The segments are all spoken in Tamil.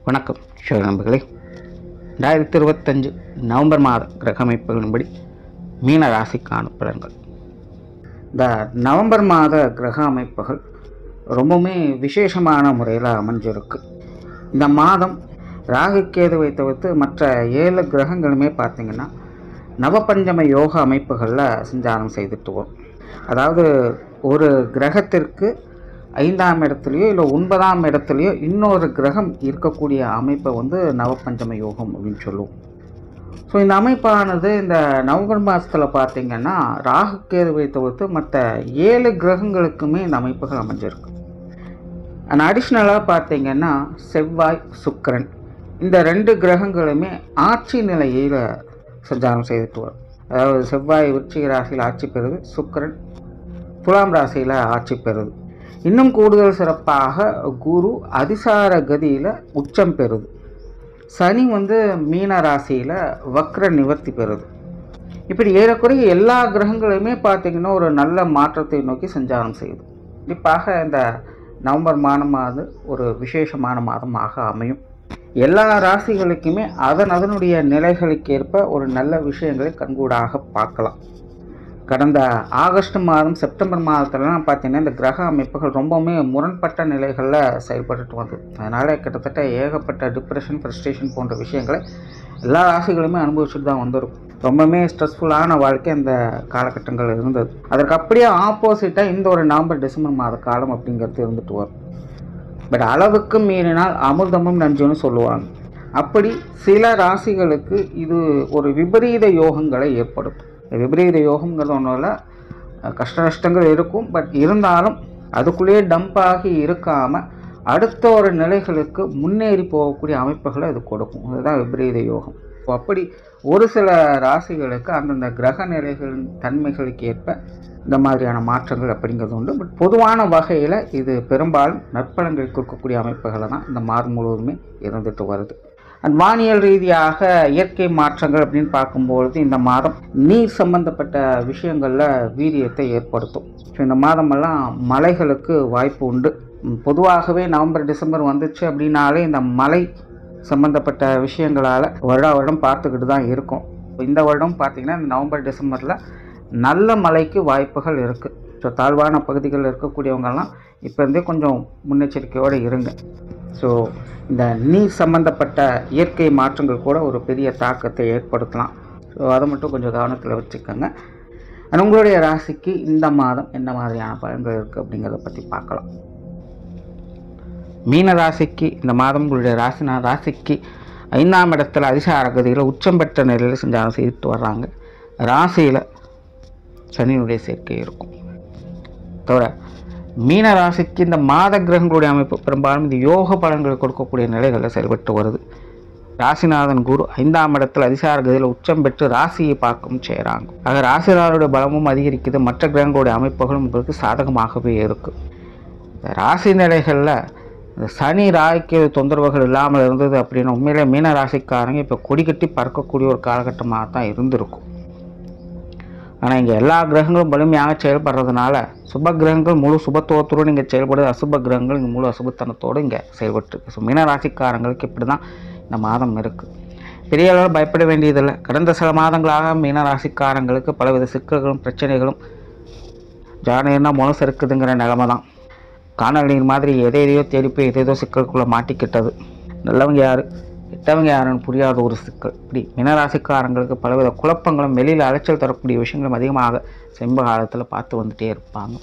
வணக்கம் ஷோர் நண்பர்களே. 2025 நவம்பர் மாத கிரக அமைப்புகளின்படி மீன ராசிக்கான பலன்கள். இந்த நவம்பர் மாத கிரக அமைப்புகள் ரொம்பவுமே விசேஷமான முறையில் அமைஞ்சிருக்கு. இந்த மாதம் ராகு கேதுவை தவிர்த்து மற்ற 7 கிரகங்களுமே பார்த்திங்கன்னா நவபஞ்சம யோக அமைப்புகளில் சஞ்சாரம் செய்துட்டு வரும். அதாவது ஒரு கிரகத்திற்கு 5ஆம் இடத்துலையோ இல்லை 9ஆம் இடத்துலையோ இன்னொரு கிரகம் இருக்கக்கூடிய அமைப்பை நவபஞ்சம யோகம் அப்படின்னு சொல்லுவோம். ஸோ இந்த அமைப்பானது இந்த நவம்பர் மாதத்தில் பார்த்திங்கன்னா ராகு கேதுவை தவிர்த்து மற்ற 7 கிரகங்களுக்குமே இந்த அமைப்புகள் அமைஞ்சிருக்கு. அண்ட் அடிஷ்னலாக பார்த்திங்கன்னா செவ்வாய், சுக்கிரன் இந்த 2 கிரகங்களுமே ஆட்சி நிலையில் சஞ்சாரம் செய்துட்டு வரும். அதாவது செவ்வாய் விருச்சிக ராசியில் ஆட்சி பெறுது, சுக்கிரன் துலாம் ராசியில் ஆட்சி பெறுது. இன்னும் கூடுதல் சிறப்பாக குரு அதிசார கதியில் உச்சம் பெறுது. சனி மீன ராசியில் வக்ர நிவர்த்தி பெறுது. இப்படி ஏறக்குறைய எல்லா கிரகங்களுமே பார்த்திங்கன்னா ஒரு நல்ல மாற்றத்தை நோக்கி சஞ்சாரம் செய்யுது. குறிப்பாக இந்த நவம்பர் மாதமானது ஒரு விசேஷமான மாதமாக அமையும். எல்லா ராசிகளுக்குமே அதனுடைய நிலைகளுக்கேற்ப ஒரு நல்ல விஷயங்களை கண்கூடாக பார்க்கலாம். கடந்த ஆகஸ்ட் மாதம், செப்டம்பர் மாதத்துலலாம் பார்த்திங்கன்னா இந்த கிரக அமைப்புகள் ரொம்பவுமே முரண்பட்ட நிலைகளில் செயல்பட்டு வந்தது. அதனால் கிட்டத்தட்ட ஏகப்பட்ட டிப்ரெஷன், ஃப்ரஸ்ட்ரேஷன் போன்ற விஷயங்களை எல்லா ராசிகளுமே அனுபவிச்சுட்டு தான் வந்திருக்கும். ரொம்பவுமே ஸ்ட்ரெஸ்ஃபுல்லான வாழ்க்கை அந்த காலகட்டங்கள் இருந்தது. அதற்கு அப்படியே ஆப்போசிட்டாக இந்த ஒரு நவம்பர் டிசம்பர் மாத காலம் அப்படிங்கிறது இருந்துட்டு வரும். பட் அளவுக்கு மீறினால் அமிர்தமும் நஞ்சுன்னு சொல்லுவாங்க. அப்படி சில ராசிகளுக்கு இது ஒரு விபரீத யோகங்களை ஏற்படுத்தும். விபரீத யோகங்கிறது ஒன்றும் இல்லை, கஷ்ட நஷ்டங்கள் இருக்கும். பட் இருந்தாலும் அதுக்குள்ளேயே டம்பாகி இருக்காமல் அடுத்த ஒரு நிலைகளுக்கு முன்னேறி போகக்கூடிய அமைப்புகளை அது கொடுக்கும். அதுதான் விபரீத யோகம். அப்படி ஒரு சில ராசிகளுக்கு அந்தந்த கிரக நிலைகளின் தன்மைகளுக்கு ஏற்ப இந்த மாதிரியான மாற்றங்கள் அப்படிங்கிறது உண்டு. பட் பொதுவான வகையில் இது பெரும்பாலும் நற்பலன்கள் கொடுக்கக்கூடிய அமைப்புகளை தான் இந்த மாதம் முழுவதுமே இருந்துட்டு வருது. அண்ட் வானியல் ரீதியாக இயற்கை மாற்றங்கள் அப்படின்னு பார்க்கும்பொழுது இந்த மாதம் நீர் சம்பந்தப்பட்ட விஷயங்களில் வீரியத்தை ஏற்படுத்தும். ஸோ இந்த மாதமெல்லாம் மழைகளுக்கு வாய்ப்பு உண்டு. பொதுவாகவே நவம்பர் டிசம்பர் வந்துச்சு அப்படின்னாலே இந்த மழை சம்பந்தப்பட்ட விஷயங்களால் வருடம் பார்த்துக்கிட்டு தான் இருக்கும். இந்த வருடம் பார்த்திங்கன்னா இந்த நவம்பர் டிசம்பரில் நல்ல மழைக்கு வாய்ப்புகள் இருக்குது. ஸோ தாழ்வான பகுதிகளில் இருக்கக்கூடியவங்கெல்லாம் இப்போ இருந்தே கொஞ்சம் முன்னெச்சரிக்கையோடு இருங்க. ஸோ இந்த நீர் சம்பந்தப்பட்ட இயற்கை மாற்றங்கள் கூட ஒரு பெரிய தாக்கத்தை ஏற்படுத்தலாம். ஸோ அதை மட்டும் கொஞ்சம் கவனத்தில் வச்சுக்கோங்க. ஆனால் உங்களுடைய ராசிக்கு இந்த மாதம் என்ன மாதிரியான பலன்கள் இருக்குது அப்படிங்கிறத பற்றி பார்க்கலாம். மீன ராசிக்கு இந்த மாதம் உங்களுடைய ராசிக்கு 5ஆம் இடத்துல அதிசார கதியில் உச்சம் பெற்ற நிலையில் சஞ்சாரம் செய்துட்டு வர்றாங்க. ராசியில் சனியினுடைய சேர்க்கை இருக்கும். தவிர மீன ராசிக்கு இந்த மாத கிரகங்களுடைய அமைப்பு பெரும்பாலும் இந்த யோக பலன்களை கொடுக்கக்கூடிய நிலைகளில் செயல்பட்டு வருது. ராசிநாதன் குரு 5ஆம் இடத்தில் அதிசார கதியில் உச்சம் பெற்று ராசியை பார்க்கவும் செய்கிறாங்க. ஆக ராசிநாதனுடைய பலமும் அதிகரிக்குது. மற்ற கிரகங்களுடைய அமைப்புகளும் உங்களுக்கு சாதகமாகவே இருக்குது. இந்த ராசி நிலைகளில் இந்த சனி ராய்க்கு தொந்தரவுகள் இல்லாமல் இருந்தது அப்படின்னு உண்மையிலே மீன ராசிக்காரங்க இப்போ கொடி கட்டி பறக்கக்கூடிய ஒரு காலகட்டமாக தான் இருந்திருக்கும். ஆனால் இங்கே எல்லா கிரகங்களும் வலிமையாக செயல்படுறதுனால சுப கிரகங்கள் முழு சுபத்துவத்தோடு இங்கே செயல்படுது, அசுப கிரகங்கள் இங்கே முழு அசுபத்தனத்தோடு இங்கே செயல்பட்டுருக்கு. ஸோ மீனராசிக்காரங்களுக்கு இப்படி தான் இந்த மாதம் இருக்குது. பெரிய அளவில் பயப்பட வேண்டியதில்லை. கடந்த சில மாதங்களாக மீனராசிக்காரங்களுக்கு பலவித சிக்கல்களும் பிரச்சனைகளும் ஜானகம்னா முனசு இருக்குதுங்கிற நிலைமை தான். காணல் நீர் மாதிரி எதையோ தேடி போய் எதேதோ சிக்கலுக்குள்ளே மாட்டிக்கிட்டது. நல்லவங்க யார் கெட்டவங்க யாருன்னு புரியாத ஒரு சிக்கல். இப்படி மீனராசிக்காரங்களுக்கு பலவித குழப்பங்களும் வெளியில் அலைச்சல் தரக்கூடிய விஷயங்களும் அதிகமாக செம்ப காலத்தில் பார்த்து வந்துகிட்டே இருப்பாங்க.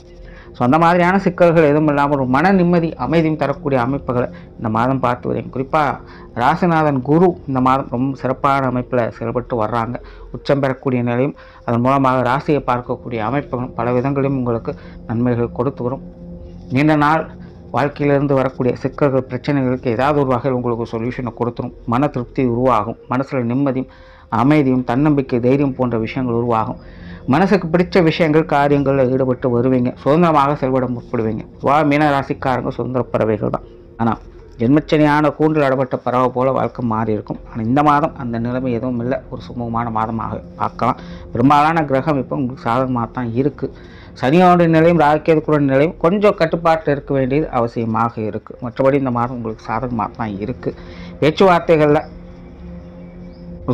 ஸோ அந்த மாதிரியான சிக்கல்கள் எதுவும் இல்லாமல் ஒரு மன நிம்மதி அமைதியும் தரக்கூடிய அமைப்புகளை இந்த மாதம் பார்த்து வரீங்க. குறிப்பாக ராசிநாதன் குரு இந்த மாதம் ரொம்ப சிறப்பான அமைப்பில் செயல்பட்டு வர்றாங்க. உச்சம் பெறக்கூடிய நிலையும் அதன் மூலமாக ராசியை பார்க்கக்கூடிய அமைப்புகளும் பல விதங்களையும் உங்களுக்கு நன்மைகள் கொடுத்து வரும். நீண்ட நாள் வாழ்க்கையிலிருந்து வரக்கூடிய சிக்கல்கள் பிரச்சனைகளுக்கு ஏதாவது ஒரு வகையில் உங்களுக்கு சொல்யூஷனை கொடுத்துரும். மன திருப்தி உருவாகும். மனசில் நிம்மதியும் அமைதியும் தன்னம்பிக்கை தைரியம் போன்ற விஷயங்கள் உருவாகும். மனசுக்கு பிடிச்ச விஷயங்கள் காரியங்களில் ஈடுபட்டு வருவீங்க. சுதந்திரமாக செயல்பட முற்படுவீங்க. மீன ராசிக்காரங்க சுதந்திர பறவைகள் தான். ஆனால் ஜென்மச்சனியான கூண்டில் அடப்பட்ட பறவை போல வாழ்க்கை மாறி இருக்கும். ஆனால் இந்த மாதம் அந்த நிலைமை எதுவும் இல்லை. ஒரு சுமூகமான மாதமாக பார்க்கலாம். பெரும்பாலான கிரகம் இப்போ உங்களுக்கு சாதகமாக தான் இருக்குது. சனியோட நிலையும் ராகுகேதுக்குள்ள நிலையும் கொஞ்சம் கட்டுப்பாட்டில் இருக்க வேண்டியது அவசியமாக இருக்குது. மற்றபடி இந்த மாதம் உங்களுக்கு சாதகமாக தான் இருக்குது. பேச்சுவார்த்தைகளில்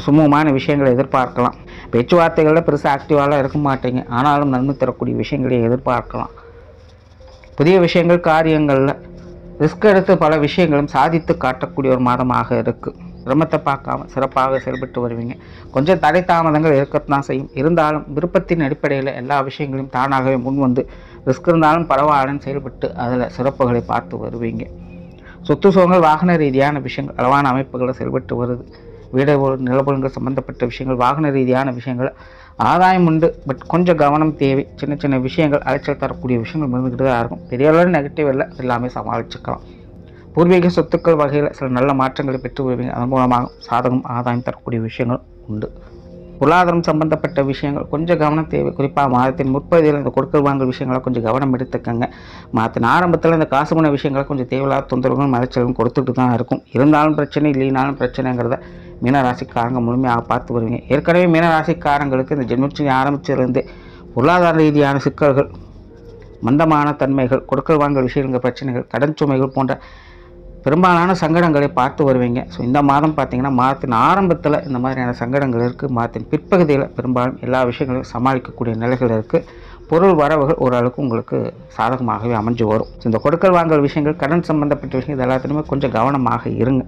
சுமூகமான விஷயங்களை எதிர்பார்க்கலாம். பேச்சுவார்த்தைகளில் பெருசாக ஆக்டிவாலாம் இருக்க மாட்டீங்க, ஆனாலும் நன்மை தரக்கூடிய விஷயங்களை எதிர்பார்க்கலாம். புதிய விஷயங்கள் காரியங்களில் ரிஸ்க் எடுத்து பல விஷயங்களும் சாதித்து காட்டக்கூடிய ஒரு மாதமாக இருக்குது. சிரமத்தை பார்க்காம சிறப்பாக செயல்பட்டு வருவீங்க. கொஞ்சம் தடை தாமதங்கள் இருக்கத்தான் செய்யும். இருந்தாலும் விருப்பத்தின் அடிப்படையில் எல்லா விஷயங்களையும் தானாகவே முன் வந்து ரிஸ்க் இருந்தாலும் பரவாயில்லன்னு செயல்பட்டு அதில் சிறப்புகளை பார்த்து வருவீங்க. சொத்து சுகங்கள் வாகன ரீதியான விஷயங்கள் அளவான அமைப்புகளை செயல்பட்டு வருது. வீடு நிலபொருள்கள் சம்பந்தப்பட்ட விஷயங்கள் வாகன ரீதியான விஷயங்கள் ஆதாயம் உண்டு. பட் கொஞ்சம் கவனம் தேவை. சின்ன சின்ன விஷயங்கள் அலைச்சல் தரக்கூடிய விஷயங்கள் இருந்துக்கிட்டு தான் இருக்கும். பெரிய அளவில் நெகட்டிவ் இல்லை, எல்லாமே சமாளிச்சுக்கலாம். பூர்வீக சொத்துக்கள் வகையில் சில நல்ல மாற்றங்களை பெற்று வருவீங்க. அதன் மூலமாக சாதகம் ஆதாயம் தரக்கூடிய விஷயங்கள் உண்டு. பொருளாதாரம் சம்பந்தப்பட்ட விஷயங்கள் கொஞ்சம் கவனம் தேவை. குறிப்பாக மாதத்தின் முற்பகுதியில் இந்த கொடுக்கல் வாங்கல் விஷயங்களை கொஞ்சம் கவனம் எடுத்துக்கங்க. மாதத்தின் ஆரம்பத்தில் இந்த காசு பண விஷயங்களை கொஞ்சம் தேவையில்லாத தொந்தரவுகள் மலைச்சலும் கொடுத்துட்டு தான் இருக்கும். இருந்தாலும் பிரச்சனை, இல்லைனாலும் பிரச்சனைங்கிறத மீனராசிக்காரங்க முழுமையாக பார்த்து வருவீங்க. ஏற்கனவே மீனராசிக்காரங்களுக்கு இந்த ஜென்மச்சனி ஆரம்பிச்சிருந்து பொருளாதார ரீதியான சிக்கல்கள், மந்தமான தன்மைகள், கொடுக்கல் வாங்கல் விஷயங்கள் பிரச்சனைகள், கடன் சுமைகள் போன்ற பெரும்பாலான சங்கடங்களை பார்த்து வருவீங்க. ஸோ இந்த மாதம் பார்த்திங்கன்னா மாதத்தின் ஆரம்பத்தில் இந்த மாதிரியான சங்கடங்கள் இருக்குது. மாதத்தின் பிற்பகுதியில் பெரும்பாலும் எல்லா விஷயங்களையும் சமாளிக்கக்கூடிய நிலைகள் இருக்குது. பொருள் வரவுகள் ஓரளவுக்கு உங்களுக்கு சாதகமாகவே அமைஞ்சு வரும். ஸோ இந்த கொடுக்கல் வாங்கல் விஷயங்கள், கடன் சம்பந்தப்பட்ட விஷயங்கள் எல்லாத்துலேயுமே கொஞ்சம் கவனமாக இருங்க.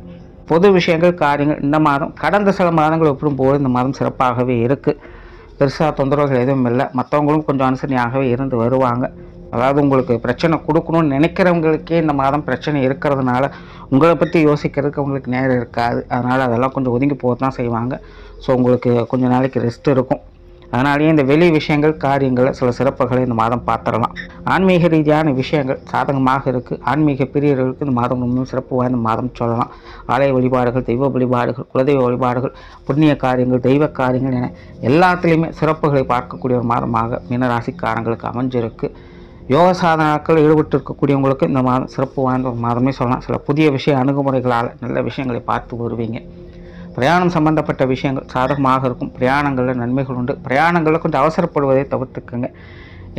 பொது விஷயங்கள் காரியங்கள் இந்த மாதம் கடந்த சில மாதங்கள் ஒப்பிடும்போது இந்த மாதம் சிறப்பாகவே இருக்குது. பெருசாக தொந்தரவுகள் எதுவும் இல்லை. மற்றவங்களும் கொஞ்சம் அனுசரணையாகவே இருந்து வருவாங்க. அதாவது உங்களுக்கு பிரச்சனை கொடுக்கணும்னு நினைக்கிறவங்களுக்கே இந்த மாதம் பிரச்சனை இருக்கிறதுனால உங்களை பற்றி யோசிக்கிறதுக்கு உங்களுக்கு நேரம் இருக்காது. அதனால் அதெல்லாம் கொஞ்சம் ஒதுங்கி போக தான் செய்வாங்க. ஸோ உங்களுக்கு கொஞ்சம் நாளைக்கு ரெஸ்ட் இருக்கும். அதனாலேயே இந்த வெளி விஷயங்கள் காரியங்களில் சில சிறப்புகளை இந்த மாதம் பார்த்துடலாம். ஆன்மீக ரீதியான விஷயங்கள் சாதகமாக இருக்குது. ஆன்மீக பிரியர்களுக்கு இந்த மாதம் இன்னும் சிறப்பு வாய்ந்த மாதம் சொல்லலாம். ஆலய வழிபாடுகள், தெய்வ வழிபாடுகள், குலதெய்வ வழிபாடுகள், புண்ணிய காரியங்கள், தெய்வ காரியங்கள் என எல்லாத்துலேயுமே சிறப்புகளை பார்க்கக்கூடிய ஒரு மாதமாக மீனராசிக்காரங்களுக்கு அமைஞ்சிருக்கு. யோக சாதனாக்கள் ஈடுபட்டு இருக்கக்கூடியவங்களுக்கு இந்த மாதம் சிறப்பு வாய்ந்த ஒரு மாதமே சொல்லலாம். சில புதிய விஷய அணுகுமுறைகளால் நல்ல விஷயங்களை பார்த்து வருவீங்க. பிரயாணம் சம்பந்தப்பட்ட விஷயங்கள் சாதகமாக இருக்கும். பிரயாணங்களில் நன்மைகள் உண்டு. பிரயாணங்களில் கொஞ்சம் அவசரப்படுவதை தவிர்த்துக்குங்க.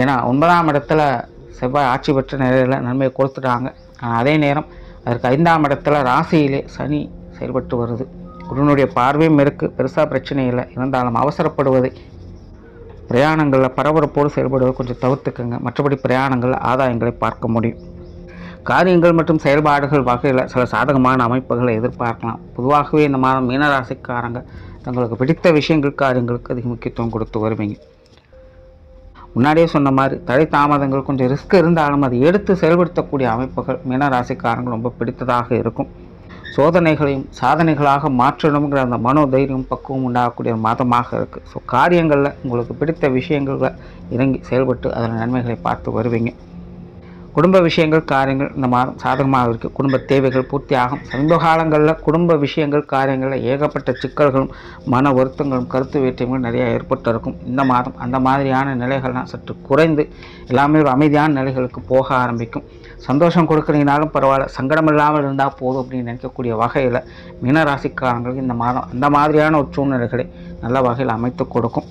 ஏன்னா 9ஆம் இடத்துல செவ்வாய் ஆட்சி பெற்ற நிலையில் நன்மையை கொடுத்துட்டாங்க. அதே நேரம் அதற்கு 5ஆம் இடத்துல ராசியிலே சனி செயல்பட்டு வருது. குருனுடைய பார்வையும் இருக்குது. பெருசாக பிரச்சனை இல்லை. இருந்தாலும் அவசரப்படுவதை, பிரயாணங்களில் பரபரப்போடு செயல்படுவதை கொஞ்சம் தவிர்த்துக்குங்க. மற்றபடி பிரயாணங்களில் ஆதாயங்களை பார்க்க முடியும். காரியங்கள் மற்றும் செயல்பாடுகள் வகையில் சில சாதகமான அமைப்புகளை எதிர்பார்க்கலாம். பொதுவாகவே இந்த மாதம் மீனராசிக்காரங்க தங்களுக்கு பிடித்த விஷயங்கள் காரியங்களுக்கு அதிக முக்கியத்துவம் கொடுத்து வருவீங்க. முன்னாடியே சொன்ன மாதிரி தடை தாமதங்கள் கொஞ்சம் ரிஸ்க் இருந்தாலும் அதை எடுத்து செயல்படுத்தக்கூடிய அமைப்புகள் மீனராசிக்காரங்க ரொம்ப பிடித்ததாக இருக்கும். சோதனைகளையும் சாதனைகளாக மாற்றணுங்கிற அந்த மனோதைரியம் பக்குவம் உண்டாகக்கூடிய மாதமாக இருக்குது. ஸோ காரியங்களில் உங்களுக்கு பிடித்த விஷயங்களை இறங்கி செயல்பட்டு அதில் நன்மைகளை பார்த்து வருவீங்க. குடும்ப விஷயங்கள் காரியங்கள் இந்த மாதம் சாதகமாக இருக்குது. குடும்ப தேவைகள் பூர்த்தியாகும். சமீப காலங்களில் குடும்ப விஷயங்கள் காரியங்களில் ஏகப்பட்ட சிக்கல்களும் மன வருத்தங்களும் கருத்து வேற்றுமைகளும் நிறையா ஏற்பட்டு இருக்கும். இந்த மாதம் அந்த மாதிரியான நிலைகள்லாம் சற்று குறைந்து எல்லாமே ஒரு அமைதியான நிலைகளுக்கு போக ஆரம்பிக்கும். சந்தோஷம் கொடுக்குறீங்கனாலும் பரவாயில்ல, சங்கடம் இல்லாமல் இருந்தால் போதும் அப்படின்னு நினைக்கக்கூடிய வகையில் மீனராசிக்காரங்களுக்கு இந்த மாதம் அந்த மாதிரியான ஒரு சூழ்நிலைகளை நல்ல வகையில் அமைத்து கொடுக்கும்.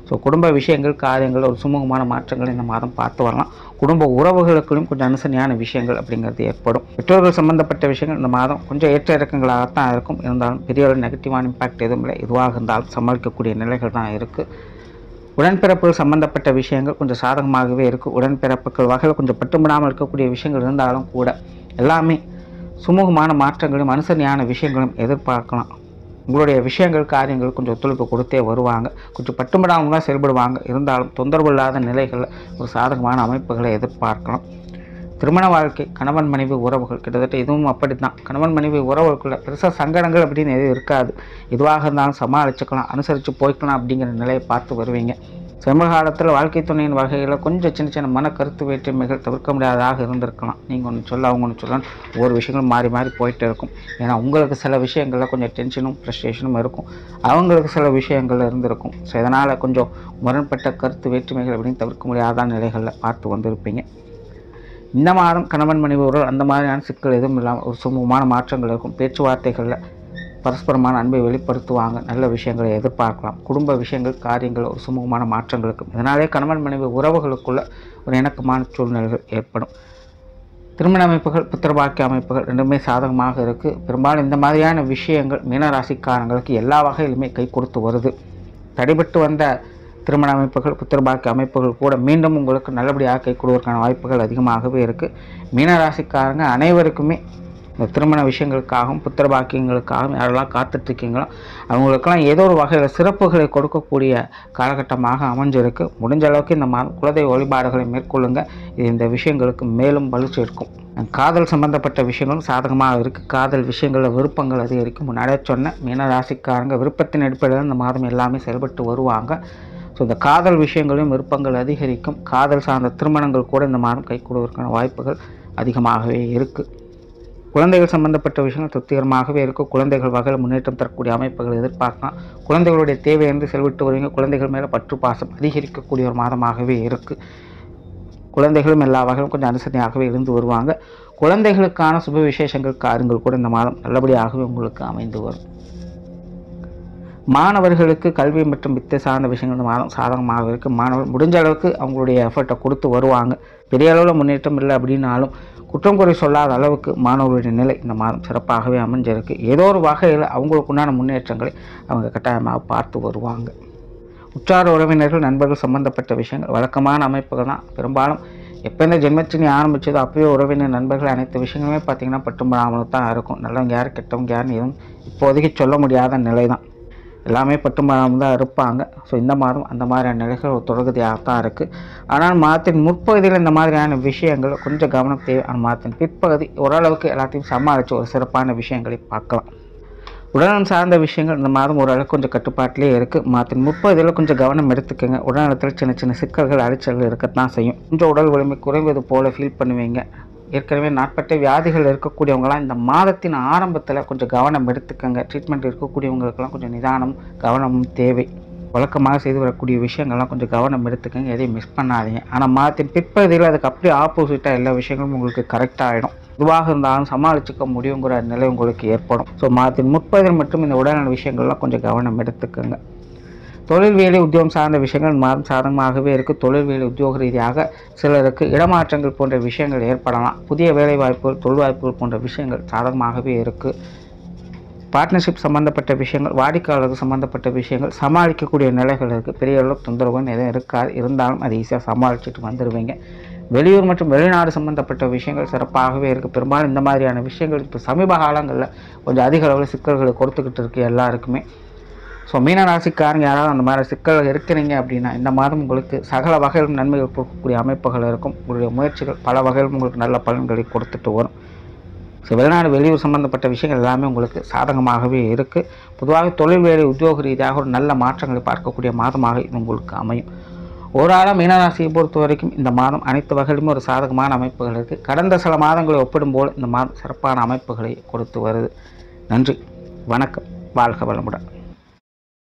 ஸோ குடும்ப விஷயங்கள் காரியங்கள் ஒரு சுமூகமான மாற்றங்கள் இந்த மாதம் பார்த்து வரலாம். குடும்ப உறவுகளுக்கும் கொஞ்சம் அனுசரணையான விஷயங்கள் அப்படிங்கிறது ஏற்படும். பெற்றோர்கள் சம்பந்தப்பட்ட விஷயங்கள் இந்த மாதம் கொஞ்சம் ஏற்ற இறக்கங்களாகத்தான் இருக்கும். இருந்தாலும் பெரிய ஒரு நெகட்டிவான இம்பாக்ட் எதுவும் இல்லை. எதுவாக இருந்தாலும் சமாளிக்கக்கூடிய நிலைகள் தான் இருக்குது. உடன்பிறப்புகள் சம்பந்தப்பட்ட விஷயங்கள் கொஞ்சம் சாதகமாகவே இருக்குது. உடன்பிறப்புகள் வகையில் கொஞ்சம் பட்டுமிடாமல் இருக்கக்கூடிய விஷயங்கள் இருந்தாலும் கூட எல்லாமே சுமூகமான மாற்றங்களும் அனுசரணையான விஷயங்களும் எதிர்பார்க்கலாம். உங்களுடைய விஷயங்கள் காரியங்கள் கொஞ்சம் ஒத்துழைப்பு கொடுத்தே வருவாங்க. கொஞ்சம் பட்டுமிடாமல் தான் செயல்படுவாங்க. இருந்தாலும் தொந்தரவு இல்லாத நிலைகளில் ஒரு சாதகமான அமைப்புகளை எதிர்பார்க்கலாம். திருமண வாழ்க்கை, கணவன் மனைவி உறவுகள் கிட்டத்தட்ட இதுவும் அப்படி தான். கணவன் மனைவி உறவுகளுக்குள்ள பெருசாக சங்கடங்கள் அப்படின்னு எதுவும் இருக்காது. எதுவாக இருந்தாலும் சமாளிச்சுக்கலாம், அனுசரித்து போய்க்கலாம் அப்படிங்கிற நிலையை பார்த்து வருவீங்க. சமகாலத்தில் வாழ்க்கை துணையின் வகையில் கொஞ்சம் சின்ன சின்ன மன கருத்து வேற்றுமைகள் தவிர்க்க முடியாததாக இருந்திருக்கலாம். நீங்கள் ஒன்று சொல்ல அவங்க ஒன்று சொல்லலாம், ஒவ்வொரு விஷயங்களும் மாறி மாறி போயிட்டு இருக்கும். ஏன்னா உங்களுக்கு சில விஷயங்களில் கொஞ்சம் டென்ஷனும் ஃப்ரஸ்ட்ரேஷனும் இருக்கும், அவங்களுக்கு சில விஷயங்கள் இருந்திருக்கும். ஸோ இதனால் கொஞ்சம் முரண்பட்ட கருத்து வேற்றுமைகள் அப்படின்னு தவிர்க்க முடியாத நிலைகளில் பார்த்து வந்திருப்பீங்க. இந்த மாதம் கணவன் மனைவி உறவு அந்த மாதிரியான சிக்கல் எதுவும் இல்லாமல் ஒரு சுமூகமான மாற்றங்கள் இருக்கும். பேச்சுவார்த்தைகளில் பரஸ்பரமான அன்பை வெளிப்படுத்துவாங்க. நல்ல விஷயங்களை எதிர்பார்க்கலாம். குடும்ப விஷயங்கள் காரியங்கள் ஒரு சுமூகமான மாற்றங்களுக்கும் இதனாலே கணவன் மனைவி உறவுகளுக்குள்ள ஒரு இணக்கமான சூழ்நிலைகள் ஏற்படும். திருமண அமைப்புகள், புத்திரபாக்கிய அமைப்புகள் ரெண்டுமே சாதகமாக இருக்குது. பெரும்பாலும் இந்த மாதிரியான விஷயங்கள் மீனராசிக்காரங்களுக்கு எல்லா வகையிலுமே கை கொடுத்து வருது. தடைபட்டு வந்த திருமண அமைப்புகள், புத்திரபாக்கிய அமைப்புகள் கூட மீண்டும் உங்களுக்கு நல்லபடியாக கை கொடுவதற்கான வாய்ப்புகள் அதிகமாகவே இருக்குது. மீனராசிக்காரங்க அனைவருக்குமே இந்த திருமண விஷயங்களுக்காகவும் புத்திரபாக்கியங்களுக்காகவும் யாரெல்லாம் காத்துட்ருக்கீங்களோ அவங்களுக்கெல்லாம் ஏதோ ஒரு வகையில் சிறப்புகளை கொடுக்கக்கூடிய காலகட்டமாக அமைஞ்சிருக்கு. முடிஞ்ச அளவுக்கு இந்த குலதெய்வ வழிபாடுகளை மேற்கொள்ளுங்கள். இது இந்த விஷயங்களுக்கு மேலும் வலுச்சு இருக்கும். காதல் சம்பந்தப்பட்ட விஷயங்களும் சாதகமாக இருக்குது. காதல் விஷயங்களில் விருப்பங்கள் அதிகரிக்கும். முன்னாடியே சொன்ன மீனராசிக்காரங்க விருப்பத்தின் அடிப்படையில் இந்த மாதம் எல்லாமே செயல்பட்டு வருவாங்க. ஸோ இந்த காதல் விஷயங்களையும் விருப்பங்கள் அதிகரிக்கும். காதல் சார்ந்த திருமணங்கள் கூட இந்த மாதம் கை கொடுவதற்கான வாய்ப்புகள் அதிகமாகவே இருக்குது. குழந்தைகள் சம்பந்தப்பட்ட விஷயங்கள் திருப்திகரமாகவே இருக்கும். குழந்தைகள் வகையில் முன்னேற்றம் தரக்கூடிய அமைப்புகள் எதிர்பார்க்கலாம். குழந்தைகளுடைய தேவையின்றி செல்விட்டு வருவீங்க. குழந்தைகள் மேலே பற்று பாசம் அதிகரிக்கக்கூடிய ஒரு மாதமாகவே இருக்குது. குழந்தைகளும் எல்லா வகையிலும் கொஞ்சம் அனுசரணையாகவே இருந்து வருவாங்க. குழந்தைகளுக்கான சுப விசேஷங்கள் காரியங்கள் கூட இந்த மாதம் நல்லபடியாகவே உங்களுக்கு அமைந்து வரும். மாணவர்களுக்கு கல்வி மற்றும் வித்தை சார்ந்த விஷயங்கள் இந்த மாதம் சாதகமாக இருக்குது. மாணவர் முடிஞ்ச அளவுக்கு அவங்களுடைய எஃபர்ட்டை கொடுத்து வருவாங்க. பெரிய அளவில் முன்னேற்றம் இல்லை அப்படின்னாலும் குற்றம் குறை சொல்லாத அளவுக்கு மாணவர்களுடைய நிலை இந்த மாதம் சிறப்பாகவே அமைஞ்சிருக்கு. ஏதோ ஒரு வகையில் அவங்களுக்கு உண்டான முன்னேற்றங்களை அவங்க கட்டாயமாக பார்த்து வருவாங்க. உற்றார உறவினர்கள், நண்பர்கள் சம்பந்தப்பட்ட விஷயங்கள் வழக்கமான அமைப்புகள் தான். பெரும்பாலும் எப்போ இந்த ஜென்மச்சினி ஆரம்பித்ததோ அப்போயே உறவினர், நண்பர்கள் அனைத்து விஷயங்களுமே பார்த்திங்கன்னா பட்டும்படாமல் தான் இருக்கும். நல்லவங்க யார் கெட்டவங்க யாருன்னு எதுவும் இப்போதைக்கு சொல்ல முடியாத நிலை தான். எல்லாமே பட்டும்படாமல் தான் இருப்பாங்க. ஸோ இந்த மாதம் அந்த மாதிரியான நிலைகள் ஒரு தொடர்கதியாக தான் இருக்குது. ஆனால் மாதத்தின் முற்பகுதியில் இந்த மாதிரியான விஷயங்கள் கொஞ்சம் கவனம் தேவை. அந்த மாதத்தின் பிற்பகுதி ஓரளவுக்கு எல்லாத்தையும் சமாளித்து ஒரு சிறப்பான விஷயங்களை பார்க்கலாம். உடல்நலம் சார்ந்த விஷயங்கள் இந்த மாதம் ஓரளவுக்கு கொஞ்சம் கட்டுப்பாட்டிலே இருக்குது. மாதத்தின் முற்பகுதியில் கொஞ்சம் கவனம் எடுத்துக்கோங்க. உடல்நலத்தில் சின்ன சின்ன சிக்கல்கள், அலைச்சல்கள் இருக்கத்தான் செய்யும். கொஞ்சம் உடல் வலிமை குறைவது போல் ஃபீல் பண்ணுவீங்க. ஏற்கனவே நாட்பட்ட வியாதிகள் இருக்கக்கூடியவங்களாம் இந்த மாதத்தின் ஆரம்பத்தில் கொஞ்சம் கவனம் எடுத்துக்கங்க. ட்ரீட்மெண்ட் இருக்கக்கூடியவங்களுக்கெல்லாம் கொஞ்சம் நிதானம், கவனமும் தேவை. வழக்கமாக செய்து வரக்கூடிய விஷயங்கள்லாம் கொஞ்சம் கவனம் எடுத்துக்கங்க. எதையும் மிஸ் பண்ணாதீங்க. ஆனால் மாதத்தின் பிற்பகுதியில் அதுக்கு அப்படியே ஆப்போசிட்டாக எல்லா விஷயங்களும் உங்களுக்கு கரெக்டாக ஆகிடும். இதுவாக இருந்தாலும் சமாளிச்சுக்க முடியுங்கிற நிலை உங்களுக்கு ஏற்படும். ஸோ மாதத்தின் முற்பகுதியில் மட்டும் இந்த உடல்நல விஷயங்கள்லாம் கொஞ்சம் கவனம் எடுத்துக்கங்க. தொழில் வேலை உத்தியோகம் சார்ந்த விஷயங்கள் மாதம் சாதகமாகவே இருக்குது. தொழில் வேலை உத்தியோக ரீதியாக சிலருக்கு இடமாற்றங்கள் போன்ற விஷயங்கள் ஏற்படலாம். புதிய வேலை வாய்ப்புகள், தொழில் வாய்ப்புகள் போன்ற விஷயங்கள் சாதகமாகவே இருக்குது. பார்ட்னர்ஷிப் சம்மந்தப்பட்ட விஷயங்கள், வாடிக்கையாளர்கள் சம்மந்தப்பட்ட விஷயங்கள் சமாளிக்கக்கூடிய நிலைகள் இருக்குது. பெரிய அளவு தொந்தரவுன்னு எதுவும் இருக்காது. இருந்தாலும் அது ஈஸியாக சமாளிச்சுட்டு வந்துடுவீங்க. வெளியூர் மற்றும் வெளிநாடு சம்மந்தப்பட்ட விஷயங்கள் சிறப்பாகவே இருக்குது. பெரும்பாலும் இந்த மாதிரியான விஷயங்கள் இப்போ சமீப காலங்களில் கொஞ்சம் அதிக அளவில் சிக்கல்களை கொடுத்துக்கிட்டு இருக்குது எல்லாருக்குமே. ஸோ மீனராசிக்காரங்க யாராவது அந்த மாதிரி சிக்கல் இருக்கிறீங்க அப்படின்னா இந்த மாதம் உங்களுக்கு சகல வகையிலும் நன்மைகள் கொடுக்கக்கூடிய அமைப்புகள் இருக்கும். உங்களுடைய முயற்சிகள் பல வகையிலும் உங்களுக்கு நல்ல பலன்களை கொடுத்துட்டு வரும். ஸோ வெளிநாடு, வெளியூர் சம்பந்தப்பட்ட விஷயங்கள் எல்லாமே உங்களுக்கு சாதகமாகவே இருக்குது. பொதுவாக தொழில் வேலை உத்தியோக ரீதியாக ஒரு நல்ல மாற்றங்களை பார்க்கக்கூடிய மாதமாக இது உங்களுக்கு அமையும். ஓராள மீனராசியை பொறுத்த வரைக்கும் இந்த மாதம் அனைத்து வகையிலுமே ஒரு சாதகமான அமைப்புகள் இருக்குது. கடந்த சில மாதங்களை ஒப்பிடும்போது இந்த மாதம் சிறப்பான அமைப்புகளை கொடுத்து வருது. நன்றி, வணக்கம், வாழ்க வளமுடன்.